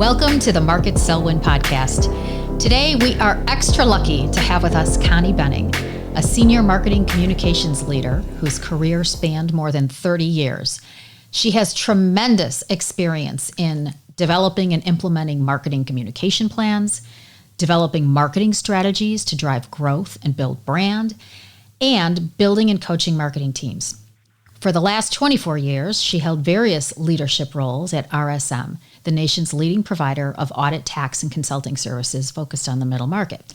Welcome to the Market.Sell.Win podcast. Today, we are extra lucky to have with us Connie Benning, a senior marketing communications leader whose career spanned more than 30 years. She has tremendous experience in developing and implementing marketing communication plans, developing marketing strategies to drive growth and build brand, and building and coaching marketing teams. For the last 24 years, she held various leadership roles at RSM, the nation's leading provider of audit, tax, and consulting services focused on the middle market.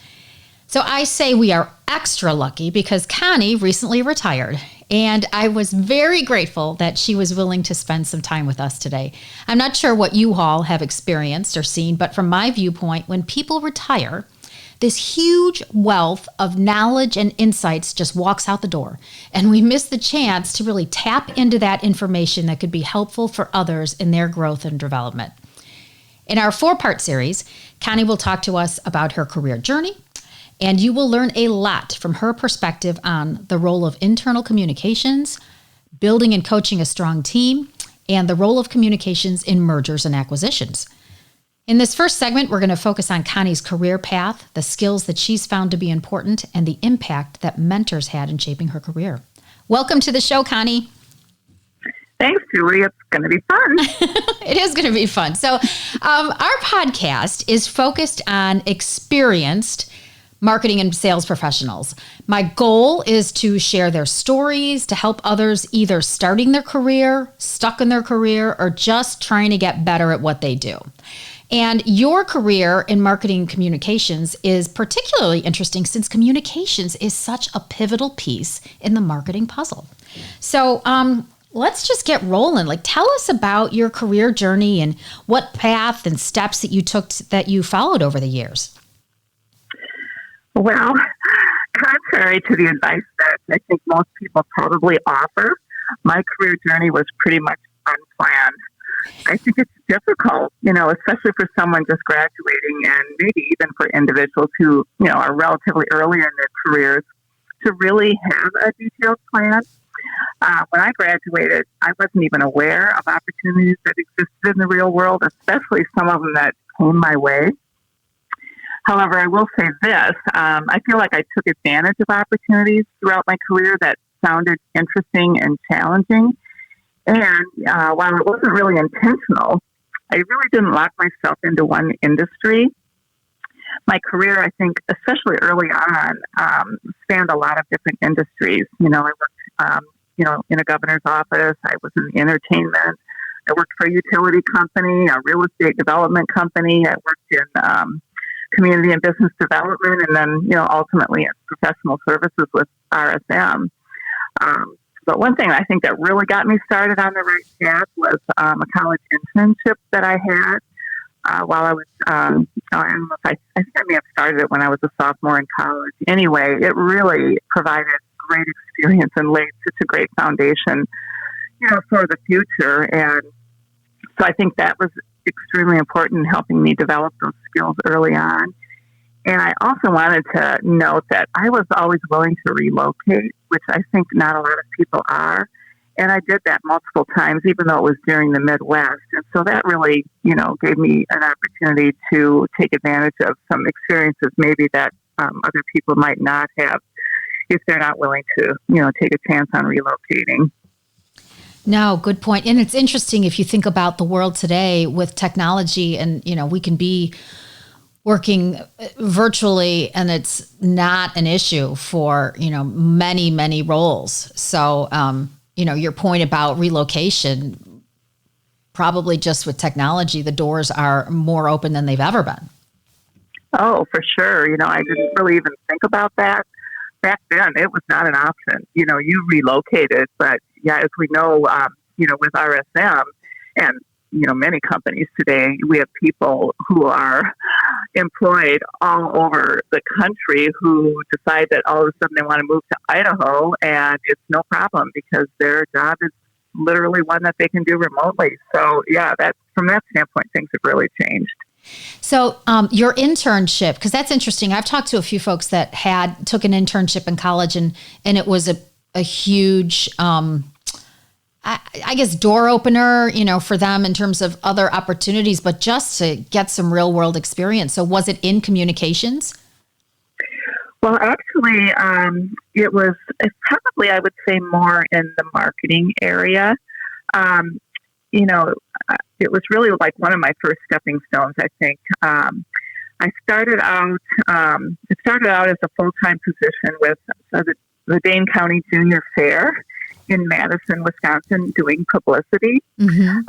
So I say we are extra lucky because Connie recently retired, and I was very grateful that she was willing to spend some time with us today. I'm not sure what you all have experienced or seen, but from my viewpoint, when people retire, this huge wealth of knowledge and insights just walks out the door, and we miss the chance to really tap into that information that could be helpful for others in their growth and development. In our 4-part series, Connie will talk to us about her career journey, and you will learn a lot from her perspective on the role of internal communications, building and coaching a strong team, and the role of communications in mergers and acquisitions. In this first segment, we're going to focus on Connie's career path, the skills that she's found to be important, and the impact that mentors had in shaping her career. Welcome to the show, Connie. Thanks, Julie. It's going to be fun. It is going to be fun. So our podcast is focused on experienced marketing and sales professionals. My goal is to share their stories to help others either starting their career, stuck in their career, or just trying to get better at what they do. And your career in marketing communications is particularly interesting since communications is such a pivotal piece in the marketing puzzle. So let's just get rolling. Tell us about your career journey and what path and steps that you took that you followed over the years. Well, contrary to the advice that I think most people probably offer, my career journey was pretty much unplanned. I think it's difficult, especially for someone just graduating and maybe even for individuals who, are relatively early in their careers to really have a detailed plan. When I graduated, I wasn't even aware of opportunities that existed in the real world, especially some of them that came my way. However, I will say this, I feel like I took advantage of opportunities throughout my career that sounded interesting and challenging. And while it wasn't really intentional, I really didn't lock myself into one industry. My career, I think, especially early on, spanned a lot of different industries. I worked, in a governor's office. I was in entertainment. I worked for a utility company, a real estate development company. I worked in community and business development, and then, ultimately in professional services with RSM. But one thing I think that really got me started on the right path was a college internship that I had while I was, I think I may have started it when I was a sophomore in college. Anyway, it really provided great experience and laid such a great foundation, for the future. And so I think that was extremely important in helping me develop those skills early on. And I also wanted to note that I was always willing to relocate, which I think not a lot of people are. And I did that multiple times, even though it was during the Midwest. And so that really, gave me an opportunity to take advantage of some experiences maybe that other people might not have if they're not willing to, take a chance on relocating. No, good point. And it's interesting if you think about the world today with technology and, we can be working virtually and it's not an issue for, many, many roles. So, your point about relocation, probably just with technology, the doors are more open than they've ever been. Oh, for sure. I didn't really even think about that. Back then, it was not an option. You relocated, but yeah, as we know, with RSM and, many companies today, we have people who are employed all over the country who decide that all of a sudden they want to move to Idaho, and it's no problem because their job is literally one that they can do remotely. So yeah, from that standpoint, things have really changed. So your internship, because that's interesting. I've talked to a few folks that took an internship in college and it was a huge I guess, door opener, for them in terms of other opportunities, but just to get some real world experience. So was it in communications? Well, actually, it's probably, I would say, more in the marketing area. You know, it was really like one of my first stepping stones, I think. I started out, it started out as a full-time position with the Dane County Junior Fair in Madison, Wisconsin, doing publicity. Mm-hmm.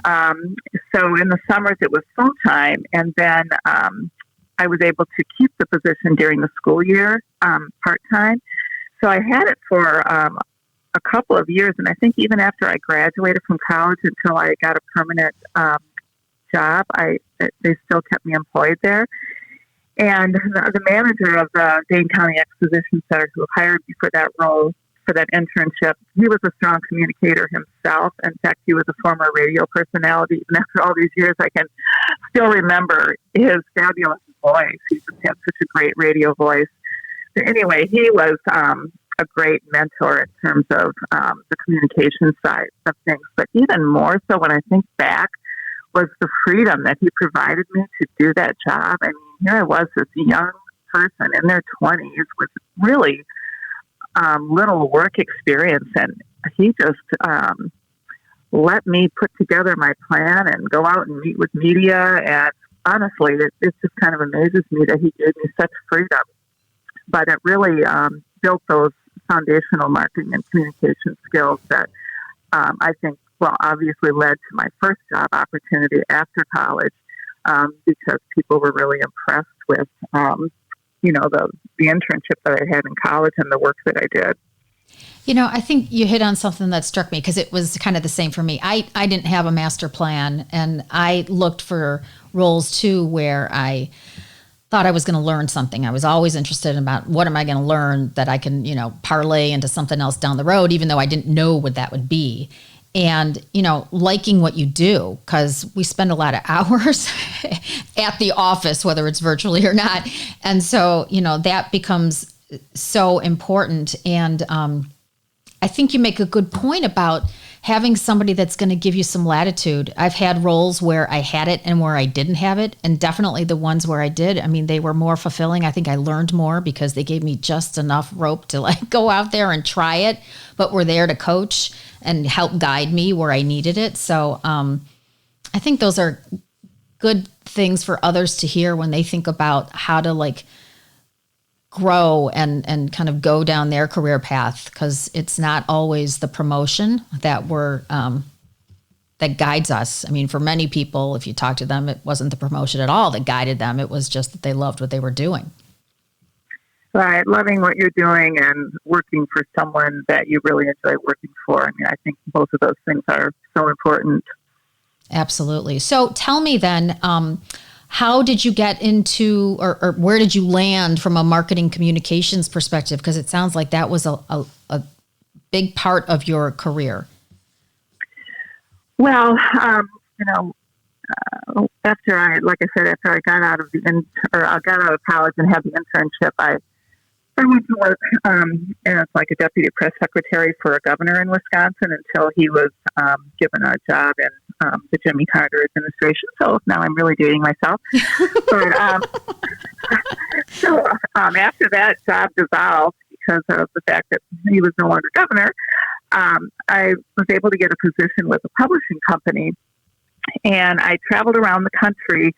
So in the summers, it was full-time, and then I was able to keep the position during the school year, part-time. So I had it for a couple of years, and I think even after I graduated from college until I got a permanent job, they still kept me employed there. And the manager of the Dane County Exposition Center who hired me for that role, for that internship, he was a strong communicator himself. In fact, he was a former radio personality. Even after all these years, I can still remember his fabulous voice. He just had such a great radio voice. But anyway, he was a great mentor in terms of the communication side of things. But even more so when I think back was the freedom that he provided me to do that job. I mean, here I was, this young person in their 20s with really little work experience, and he just let me put together my plan and go out and meet with media. And honestly, it just kind of amazes me that he gave me such freedom. But it really built those foundational marketing and communication skills that I think, obviously led to my first job opportunity after college, because people were really impressed with, the internship that I had in college and the work that I did. I think you hit on something that struck me because it was kind of the same for me. I didn't have a master plan, and I looked for roles too where I thought I was going to learn something. I was always interested in about what am I going to learn that I can, parlay into something else down the road, even though I didn't know what that would be. And, liking what you do, because we spend a lot of hours at the office, whether it's virtually or not. And so, that becomes so important. And I think you make a good point about having somebody that's going to give you some latitude. I've had roles where I had it and where I didn't have it. And definitely the ones where I did, they were more fulfilling. I think I learned more because they gave me just enough rope to go out there and try it, but were there to coach and help guide me where I needed it. So I think those are good things for others to hear when they think about how to grow and kind of go down their career path, because it's not always the promotion that that guides us. For many people, if you talk to them, it wasn't the promotion at all that guided them. It was just that they loved what they were doing. Right. Loving what you're doing and working for someone that you really enjoy working for. I think both of those things are so important. Absolutely. So tell me then, how did you get into, or where did you land from a marketing communications perspective? Because it sounds like that was a big part of your career. Well, after I got out of college and had the internship, I went to work as like a deputy press secretary for a governor in Wisconsin until he was given a job in the Jimmy Carter administration. So now I'm really dating myself. But after that job dissolved because of the fact that he was no longer governor, I was able to get a position with a publishing company, and I traveled around the country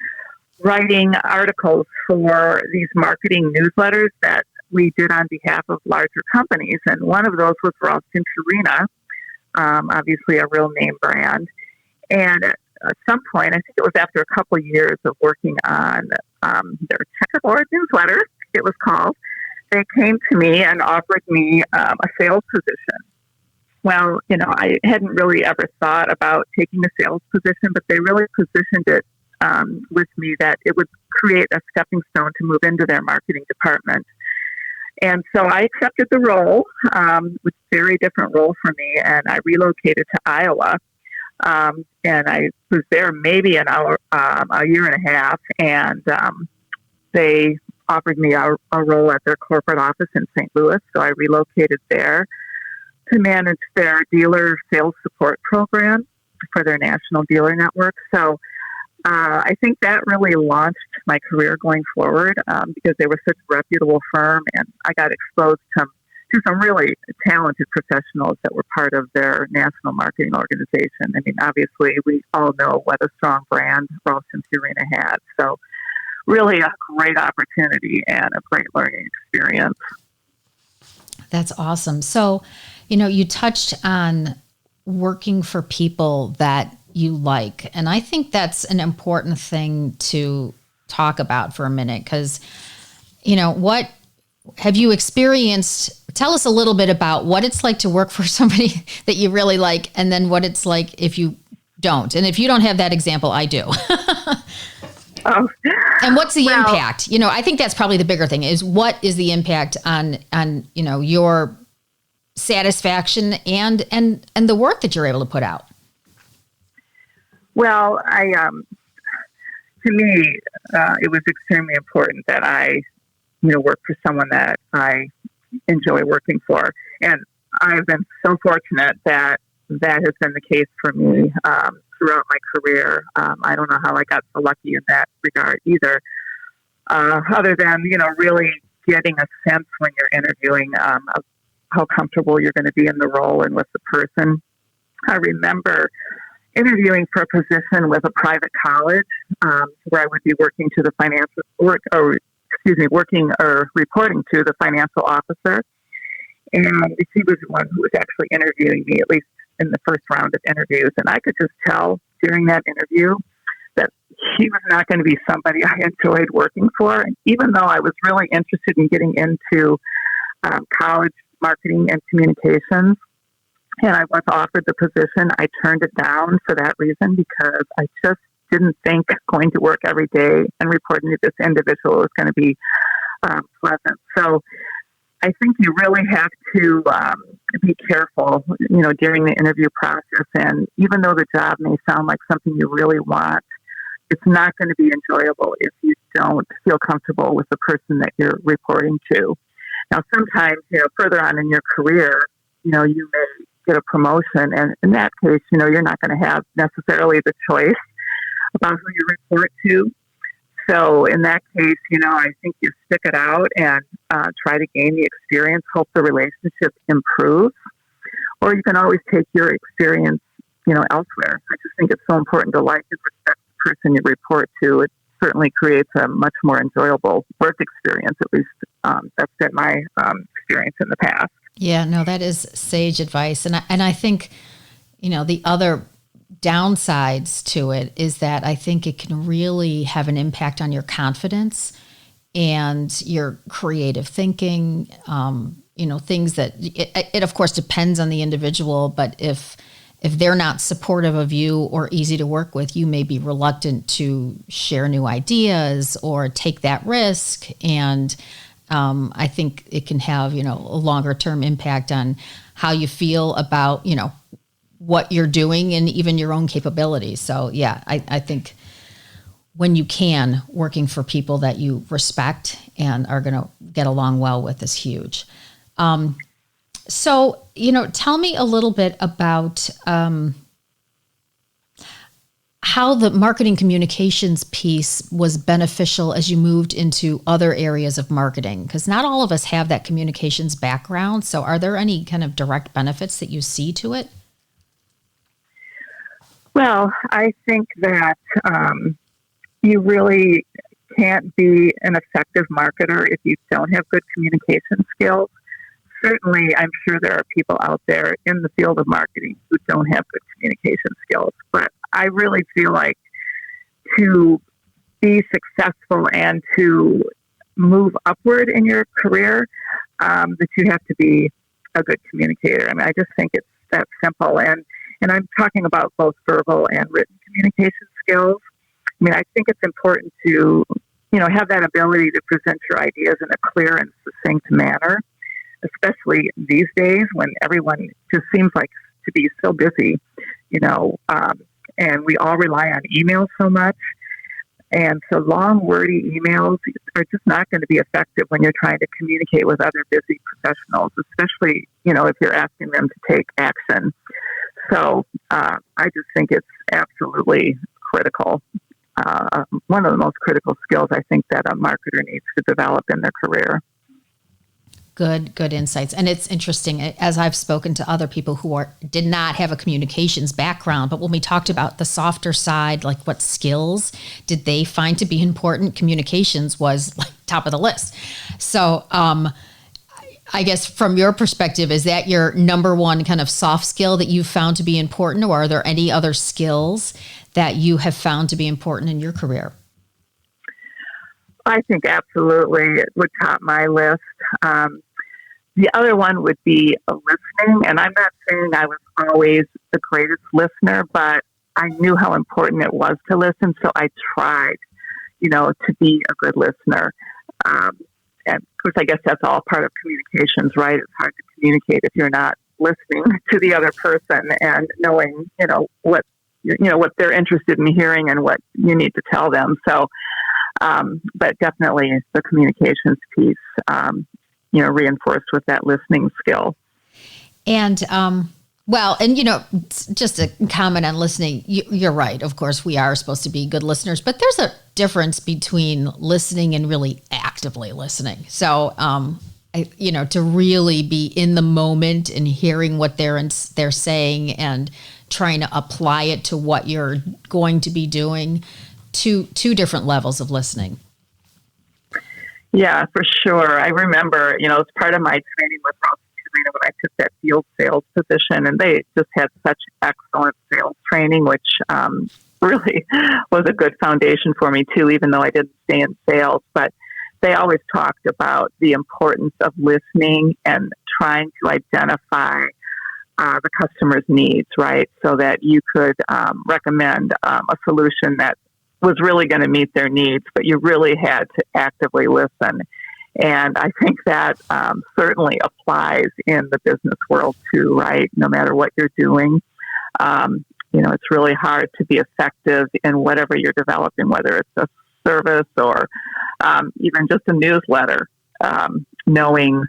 writing articles for these marketing newsletters that we did on behalf of larger companies. And one of those was Ralston Purina, obviously a real name brand. And at some point, I think it was after a couple of years of working on their checkerboard newsletter, it was called, they came to me and offered me a sales position. Well, I hadn't really ever thought about taking a sales position, but they really positioned it with me that it would create a stepping stone to move into their marketing department. And so I accepted the role, which was a very different role for me, and I relocated to Iowa. And I was there maybe a year and a half, and they offered me a role at their corporate office in St. Louis, so I relocated there. to manage their dealer sales support program for their national dealer network. So I think that really launched my career going forward because they were such a reputable firm, and I got exposed to some really talented professionals that were part of their national marketing organization. I mean, obviously, we all know what a strong brand Ralston Purina had. So really a great opportunity and a great learning experience. That's awesome. So, you touched on working for people that you like. And I think that's an important thing to talk about for a minute because, what have you experienced? Tell us a little bit about what it's like to work for somebody that you really like, and then what it's like if you don't. And if you don't have that example, I do. And what's the impact? I think that's probably the bigger thing is what is the impact on your satisfaction and the work that you're able to put out? Well, to me, it was extremely important that I, work for someone that I enjoy working for. And I've been so fortunate that has been the case for me throughout my career. I don't know how I got so lucky in that regard either, other than, really getting a sense when you're interviewing of how comfortable you're going to be in the role and with the person. I remember interviewing for a position with a private college where I would be working to the reporting to the financial officer. And she was the one who was actually interviewing me, at least in the first round of interviews. And I could just tell during that interview that she was not going to be somebody I enjoyed working for. And even though I was really interested in getting into college marketing and communications, and I was offered the position, I turned it down for that reason because I just didn't think going to work every day and reporting to this individual was going to be pleasant. So I think you really have to be careful, during the interview process. And even though the job may sound like something you really want, it's not going to be enjoyable if you don't feel comfortable with the person that you're reporting to. Now, sometimes, further on in your career, you may get a promotion. And in that case, you're not going to have necessarily the choice about who you report to. So in that case, I think you stick it out and try to gain the experience, hope the relationship improves. Or you can always take your experience, elsewhere. I just think it's so important to like and respect the person you report to. It certainly creates a much more enjoyable work experience, at least that's been my experience in the past. Yeah, no, that is sage advice. And I think, the other downsides to it is that I think it can really have an impact on your confidence and your creative thinking, things that it of course depends on the individual, but if they're not supportive of you or easy to work with, you may be reluctant to share new ideas or take that risk. And I think it can have, a longer term impact on how you feel about, what you're doing and even your own capabilities. So yeah, I think when you can, working for people that you respect and are going to get along well with is huge. So, tell me a little bit about how the marketing communications piece was beneficial as you moved into other areas of marketing, because not all of us have that communications background. So are there any kind of direct benefits that you see to it? Well, I think that you really can't be an effective marketer if you don't have good communication skills. Certainly, I'm sure there are people out there in the field of marketing who don't have good communication skills. But I really feel like to be successful and to move upward in your career, that you have to be a good communicator. I mean, I just think it's that simple. And I'm talking about both verbal and written communication skills. I mean, I think it's important to, have that ability to present your ideas in a clear and succinct manner, especially these days when everyone just seems like to be so busy, and we all rely on email so much. And so long, wordy emails are just not going to be effective when you're trying to communicate with other busy professionals, especially, if you're asking them to take action. So I just think it's absolutely critical. One of the most critical skills I think that a marketer needs to develop in their career. Good insights. And it's interesting, as I've spoken to other people who did not have a communications background, but when we talked about the softer side, like what skills did they find to be important, communications was like top of the list. So I guess from your perspective, is that your number one kind of soft skill that you've found to be important, or are there any other skills that you have found to be important in your career? I think absolutely it would top my list. The other one would be listening. And I'm not saying I was always the greatest listener, but I knew how important it was to listen. So I tried, to be a good listener. And of course, I guess that's all part of communications, right? It's hard to communicate if you're not listening to the other person and knowing, what they're interested in hearing and what you need to tell them. So, but definitely the communications piece, reinforced with that listening skill. And, just a comment on listening, you're right. Of course, we are supposed to be good listeners, but there's a difference between listening and really actively listening. So, to really be in the moment and hearing what they're saying and trying to apply it to what you're going to be doing, two different levels of listening. Yeah, for sure. I remember, as part of my training with Ross when I took that field sales position, and they just had such excellent sales training, which really was a good foundation for me too, even though I didn't stay in sales. But they always talked about the importance of listening and trying to identify the customer's needs, right? So that you could recommend a solution that was really going to meet their needs, but you really had to actively listen. And I think that certainly applies in the business world too, right? No matter what you're doing, it's really hard to be effective in whatever you're developing, whether it's a service or even just a newsletter, knowing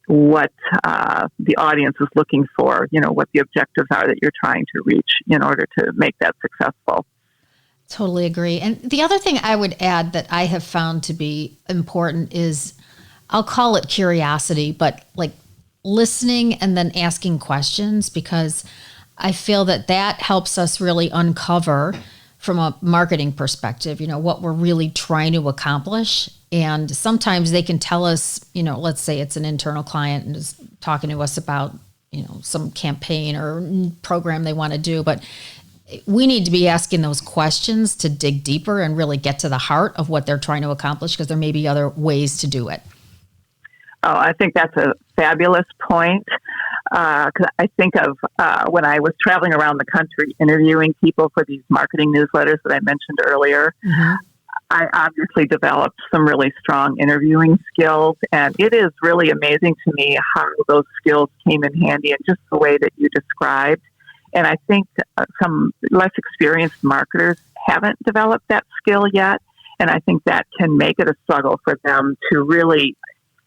what the audience is looking for, what the objectives are that you're trying to reach in order to make that successful. Totally agree. And the other thing I would add that I have found to be important is, I'll call it curiosity, but like listening and then asking questions, because I feel that helps us really uncover from a marketing perspective, what we're really trying to accomplish. And sometimes they can tell us, let's say it's an internal client and is talking to us about, some campaign or program they want to do, but we need to be asking those questions to dig deeper and really get to the heart of what they're trying to accomplish, because there may be other ways to do it. Oh, I think that's a fabulous point. Because I think of when I was traveling around the country interviewing people for these marketing newsletters that I mentioned earlier. Mm-hmm. I obviously developed some really strong interviewing skills, and it is really amazing to me how those skills came in handy in just the way that you described. And I think some less experienced marketers haven't developed that skill yet. And I think that can make it a struggle for them to really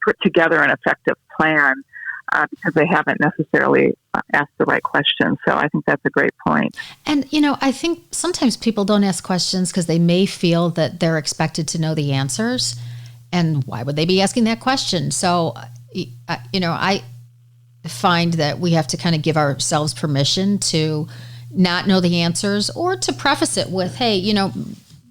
put together an effective plan because they haven't necessarily asked the right questions. So I think that's a great point. And, I think sometimes people don't ask questions because they may feel that they're expected to know the answers. And why would they be asking that question? So, I find that we have to kind of give ourselves permission to not know the answers, or to preface it with, hey,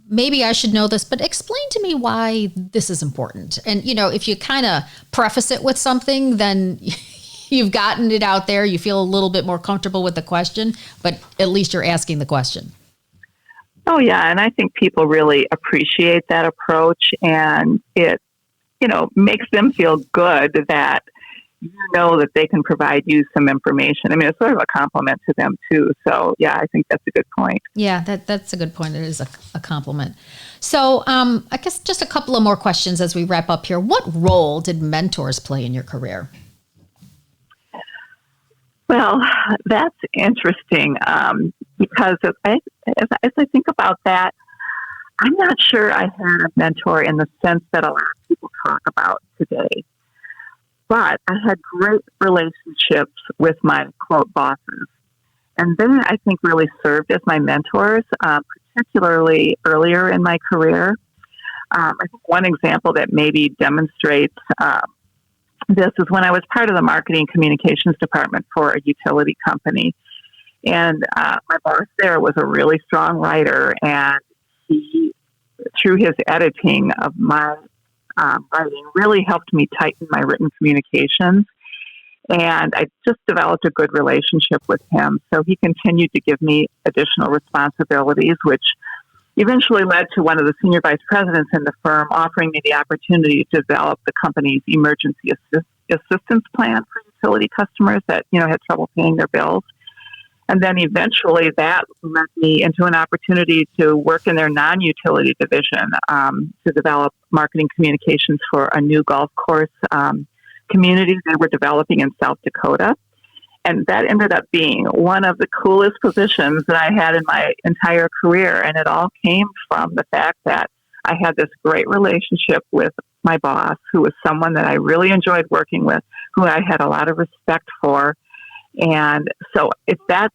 maybe I should know this, but explain to me why this is important. And, if you kind of preface it with something, then you've gotten it out there. You feel a little bit more comfortable with the question, but at least you're asking the question. Oh, yeah. And I think people really appreciate that approach, and it, makes them feel good that that they can provide you some information. I mean, it's sort of a compliment to them too. So yeah, I think that's a good point. Yeah, that's a good point. It is a compliment. So I guess just a couple of more questions as we wrap up here. What role did mentors play in your career? Well, that's interesting because as I think about that, I'm not sure I had a mentor in the sense that a lot of people talk about today, but I had great relationships with my quote bosses. And they, I think, really served as my mentors, particularly earlier in my career. I think one example that maybe demonstrates this is when I was part of the marketing communications department for a utility company. And my boss there was a really strong writer, and he, through his editing of my writing, really helped me tighten my written communications. And I just developed a good relationship with him. So he continued to give me additional responsibilities, which eventually led to one of the senior vice presidents in the firm offering me the opportunity to develop the company's emergency assistance plan for utility customers that, had trouble paying their bills. And then eventually that led me into an opportunity to work in their non-utility division to develop marketing communications for a new golf course community they were developing in South Dakota. And that ended up being one of the coolest positions that I had in my entire career. And it all came from the fact that I had this great relationship with my boss, who was someone that I really enjoyed working with, who I had a lot of respect for. And so if that's,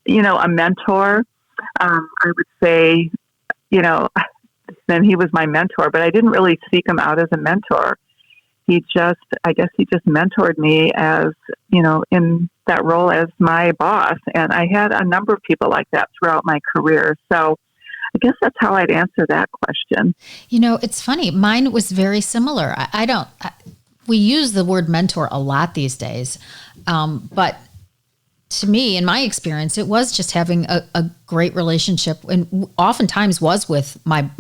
a mentor, I would say, then he was my mentor, but I didn't really seek him out as a mentor. He just mentored me as, in that role as my boss. And I had a number of people like that throughout my career. So I guess that's how I'd answer that question. It's funny. Mine was very similar. We use the word mentor a lot these days. But to me, in my experience, it was just having a great relationship, and oftentimes was with my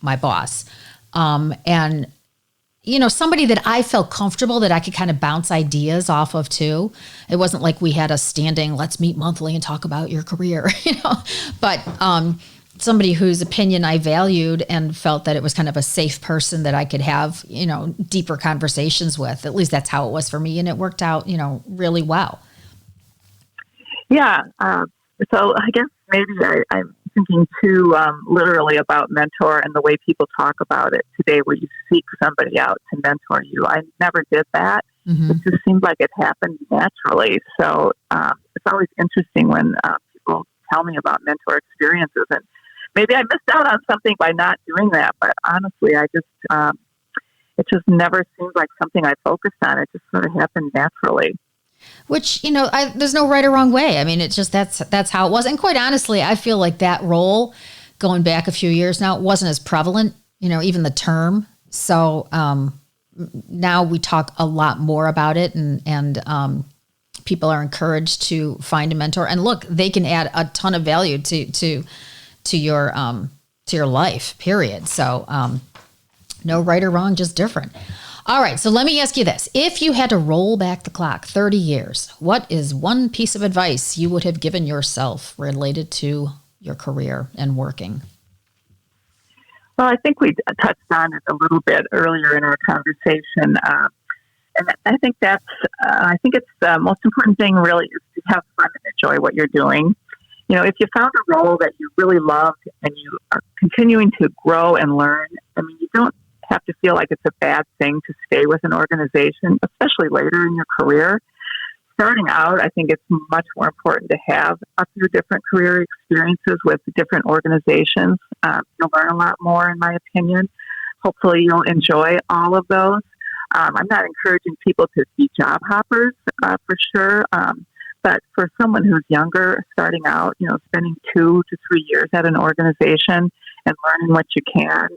boss. And somebody that I felt comfortable that I could kind of bounce ideas off of too. It wasn't like we had a standing, let's meet monthly and talk about your career, but somebody whose opinion I valued and felt that it was kind of a safe person that I could have, deeper conversations with. At least that's how it was for me. And it worked out, really well. Yeah. So I guess maybe I'm thinking too literally about mentor and the way people talk about it today, where you seek somebody out to mentor you. I never did that. Mm-hmm. It just seemed like it happened naturally. So it's always interesting when people tell me about mentor experiences, and maybe I missed out on something by not doing that. But honestly, it just never seemed like something I focused on. It just sort of happened naturally. Which, there's no right or wrong way. I mean, it's just, that's how it was. And quite honestly, I feel like that role going back a few years now, wasn't as prevalent, even the term. So now we talk a lot more about it, and people are encouraged to find a mentor. And look, they can add a ton of value to your life, period. So no right or wrong, just different. All right, so let me ask you this. If you had to roll back the clock 30 years, what is one piece of advice you would have given yourself related to your career and working? Well, I think we touched on it a little bit earlier in our conversation. And I think it's the most important thing really is to have fun and enjoy what you're doing. If you found a role that you really loved and you are continuing to grow and learn, you don't have to feel like it's a bad thing to stay with an organization, especially later in your career. Starting out, I think it's much more important to have a few different career experiences with different organizations. You'll learn a lot more, in my opinion. Hopefully you'll enjoy all of those. I'm not encouraging people to be job hoppers for sure. But for someone who's younger, starting out, spending 2 to 3 years at an organization and learning what you can,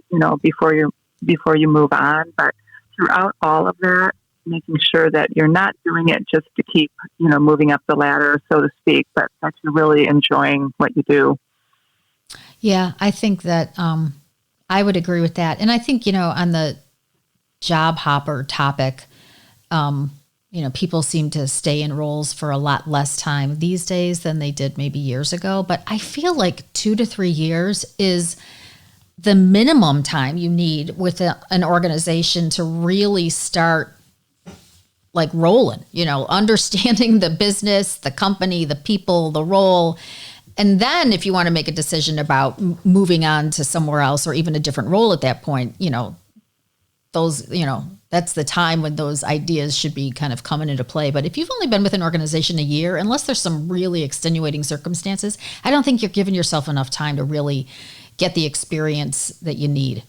before you move on. But throughout all of that, making sure that you're not doing it just to keep, moving up the ladder, so to speak, but that you're really enjoying what you do. Yeah, I think that I would agree with that. And I think, on the job hopper topic, people seem to stay in roles for a lot less time these days than they did maybe years ago. But I feel like 2 to 3 years is the minimum time you need with an organization to really start rolling, understanding the business, the company, the people, the role, And then if you want to make a decision about moving on to somewhere else or even a different role at that point, that's the time when those ideas should be kind of coming into play. But if you've only been with an organization a year, unless there's some really extenuating circumstances, I don't think you're giving yourself enough time to really get the experience that you need.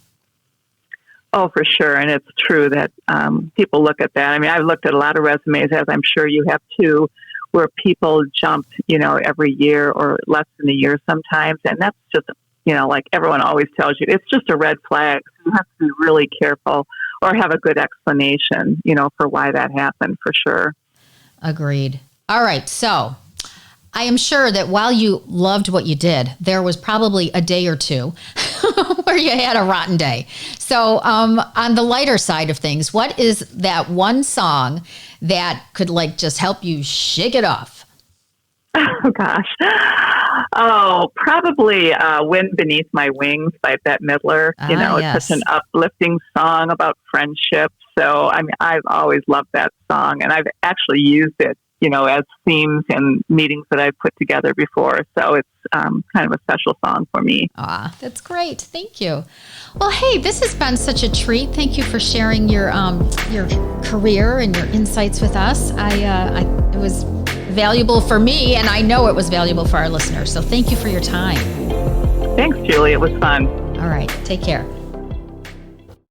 Oh, for sure. And it's true that people look at that. I mean, I've looked at a lot of resumes, as I'm sure you have too, where people jump, every year or less than a year sometimes. And that's just, like everyone always tells you, it's just a red flag. So you have to be really careful or have a good explanation, for why that happened, for sure. Agreed. All right. So I am sure that while you loved what you did, there was probably a day or two where you had a rotten day. So on the lighter side of things, what is that one song that could just help you shake it off? Oh, gosh. Oh, probably Wind Beneath My Wings by Bette Midler. Yes. It's such an uplifting song about friendship. So, I mean, I've always loved that song, and I've actually used it, as themes in meetings that I've put together before. So it's kind of a special song for me. Ah, that's great. Thank you. Well, hey, this has been such a treat. Thank you for sharing your career and your insights with us. It was valuable for me, and I know it was valuable for our listeners. So thank you for your time. Thanks, Julie. It was fun. All right. Take care.